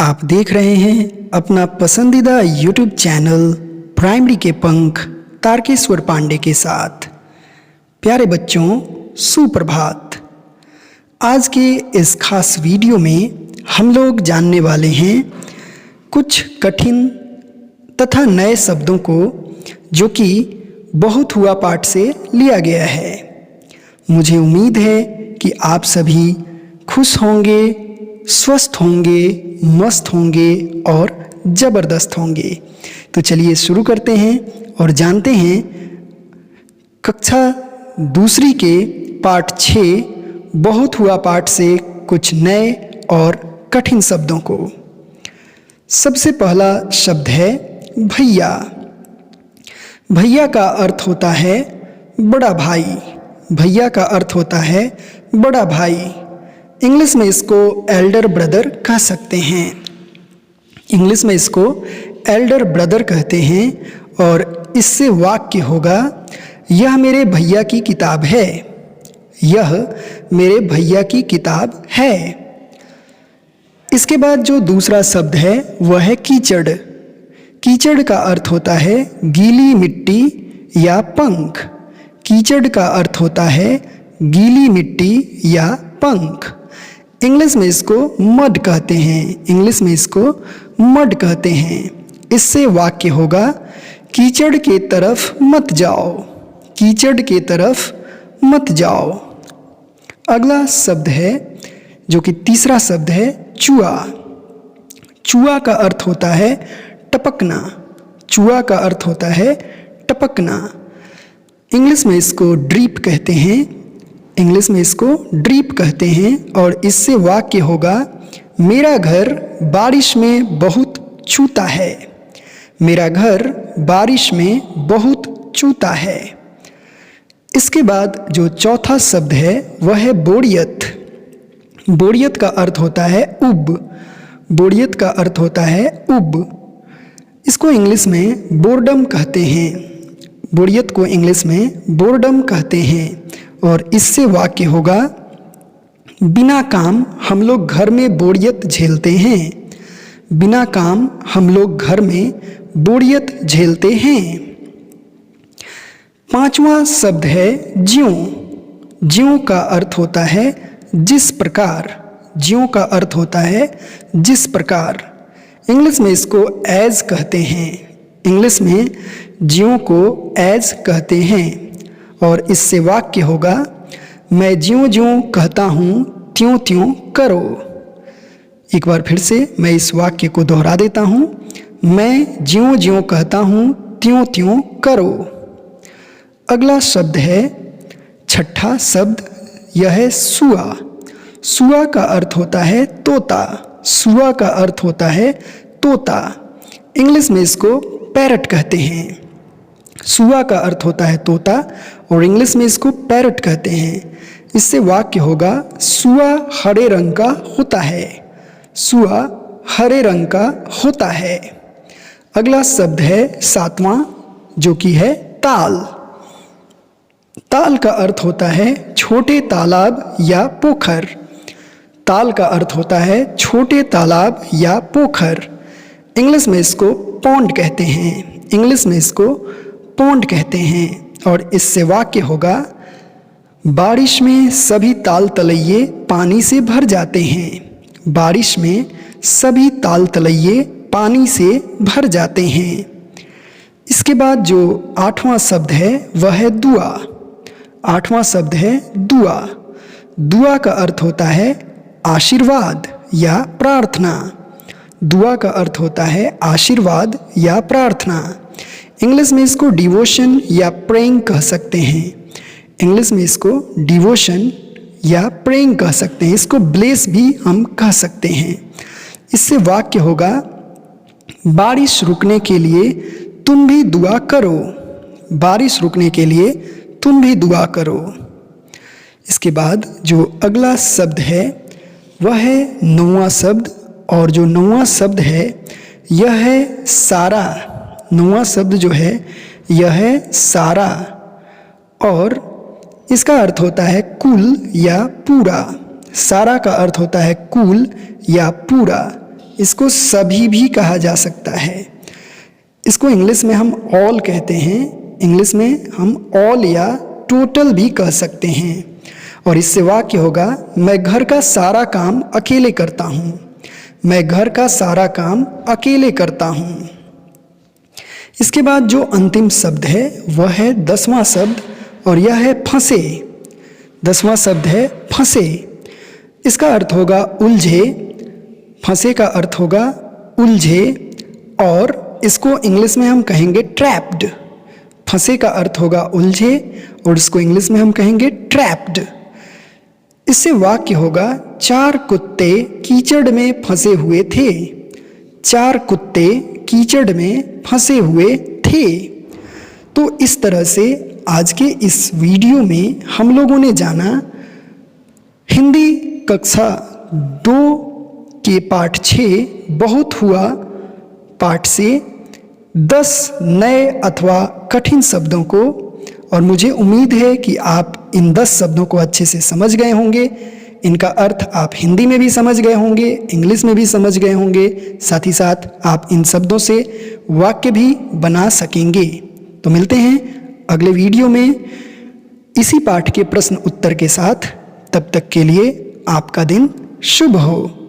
आप देख रहे हैं अपना पसंदीदा YouTube चैनल प्राइमरी के पंख तारकेश्वर पांडे के साथ। प्यारे बच्चों, सुप्रभात। आज के इस खास वीडियो में हम लोग जानने वाले हैं कुछ कठिन तथा नए शब्दों को जो कि बहुत हुआ पाठ से लिया गया है। मुझे उम्मीद है कि आप सभी खुश होंगे, स्वस्थ होंगे, मस्त होंगे और ज़बरदस्त होंगे। तो चलिए शुरू करते हैं और जानते हैं कक्षा दूसरी के पाठ 6 बहुत हुआ पाठ से कुछ नए और कठिन शब्दों को। सबसे पहला शब्द है भैया। भैया का अर्थ होता है बड़ा भाई। भैया का अर्थ होता है बड़ा भाई। इंग्लिश में इसको एल्डर ब्रदर कह सकते हैं। इंग्लिश में इसको एल्डर ब्रदर कहते हैं और इससे वाक्य होगा, यह मेरे भैया की किताब है। यह मेरे भैया की किताब है। इसके बाद जो दूसरा शब्द है वह है कीचड़। कीचड़ का अर्थ होता है गीली मिट्टी या पंख। कीचड़ का अर्थ होता है गीली मिट्टी या पंख। इंग्लिश में इसको मड कहते हैं। इंग्लिश में इसको मड कहते हैं। इससे वाक्य होगा, कीचड़ के तरफ मत जाओ। कीचड़ के तरफ मत जाओ। अगला शब्द है जो कि तीसरा शब्द है चूहा। चूहा का अर्थ होता है टपकना। चूहा का अर्थ होता है टपकना। इंग्लिश में इसको ड्रीप कहते हैं। इंग्लिश में इसको ड्रीप कहते हैं और इससे वाक्य होगा, मेरा घर बारिश में बहुत चूता है। मेरा घर बारिश में बहुत चूता है। इसके बाद जो चौथा शब्द है वह है बोरियत। बोरियत का अर्थ होता है उब। बोरियत का अर्थ होता है उब। इसको इंग्लिश में बोर्डम कहते हैं। बोरियत को इंग्लिश में बोर्डम कहते हैं और इससे वाक्य होगा, बिना काम हम लोग घर में बोरियत झेलते हैं। बिना काम हम लोग घर में बोरियत झेलते हैं। पांचवा शब्द है ज्यों। ज्यों का अर्थ होता है जिस प्रकार। ज्यों का अर्थ होता है जिस प्रकार। इंग्लिश में इसको एज कहते हैं। इंग्लिश में ज्यों को एज कहते हैं और इससे वाक्य होगा, मैं ज्यों ज्यों कहता हूँ त्यों त्यों करो। एक बार फिर से मैं इस वाक्य को दोहरा देता हूँ, मैं ज्यों ज्यों कहता हूँ त्यों त्यों करो। अगला शब्द है छठा शब्द, यह है सुआ। सुआ का अर्थ होता है तोता। सुआ का अर्थ होता है तोता। इंग्लिश में इसको पैरट कहते हैं। सुआ का अर्थ होता है तोता और इंग्लिश में इसको पैरट कहते हैं। इससे वाक्य होगा, सुआ हरे रंग का होता है। सुआ हरे रंग का होता है। अगला शब्द है सातवां जो कि है ताल। ताल का अर्थ होता है छोटे तालाब या पोखर। ताल का अर्थ होता है छोटे तालाब या पोखर। इंग्लिश में इसको पॉन्ड कहते हैं। इंग्लिश में इसको पॉन्ड कहते हैं और इससे वाक्य होगा, बारिश में सभी ताल तलैये पानी से भर जाते हैं। बारिश में सभी ताल तलैये पानी से भर जाते हैं। इसके बाद जो आठवां शब्द है वह है दुआ। आठवां शब्द है दुआ। दुआ का अर्थ होता है आशीर्वाद या प्रार्थना। दुआ का अर्थ होता है आशीर्वाद या प्रार्थना। इंग्लिश में इसको डिवोशन या प्रेइंग कह सकते हैं। इंग्लिश में इसको डिवोशन या प्रेइंग कह सकते हैं। इसको ब्लेस भी हम कह सकते हैं। इससे वाक्य होगा, बारिश रुकने के लिए तुम भी दुआ करो। बारिश रुकने के लिए तुम भी दुआ करो। इसके बाद जो अगला शब्द है वह है नौवां शब्द और जो नौवां शब्द है यह है सारा। नौवां शब्द जो है यह है सारा और इसका अर्थ होता है कुल या पूरा। सारा का अर्थ होता है कुल या पूरा। इसको सभी भी कहा जा सकता है। इसको इंग्लिश में हम ऑल कहते हैं, इंग्लिश में हम ऑल या टोटल भी कह सकते हैं। और इससे वाक्य होगा, मैं घर का सारा काम अकेले करता हूँ। मैं घर का सारा काम अकेले करता हूँ। इसके बाद जो अंतिम शब्द है वह है 10वां शब्द, और यह है फंसे। 10वां शब्द है फंसे। इसका अर्थ होगा उलझे। फंसे का अर्थ होगा उलझे, और इसको इंग्लिश में हम कहेंगे ट्रैप्ड। फंसे का अर्थ होगा उलझे, और इसको इंग्लिश में हम कहेंगे ट्रैप्ड। इससे वाक्य होगा, 4 कुत्ते कीचड़ में फंसे हुए थे। 4 कुत्ते कीचड़ में फंसे हुए थे। तो इस तरह से आज के इस वीडियो में हम लोगों ने जाना हिंदी कक्षा 2 के पाठ 6 बहुत हुआ पाठ से 10 नए अथवा कठिन शब्दों को, और मुझे उम्मीद है कि आप इन 10 शब्दों को अच्छे से समझ गए होंगे। इनका अर्थ आप हिंदी में भी समझ गए होंगे, इंग्लिश में भी समझ गए होंगे, साथ ही साथ आप इन शब्दों से वाक्य भी बना सकेंगे। तो मिलते हैं अगले वीडियो में इसी पाठ के प्रश्न उत्तर के साथ। तब तक के लिए आपका दिन शुभ हो।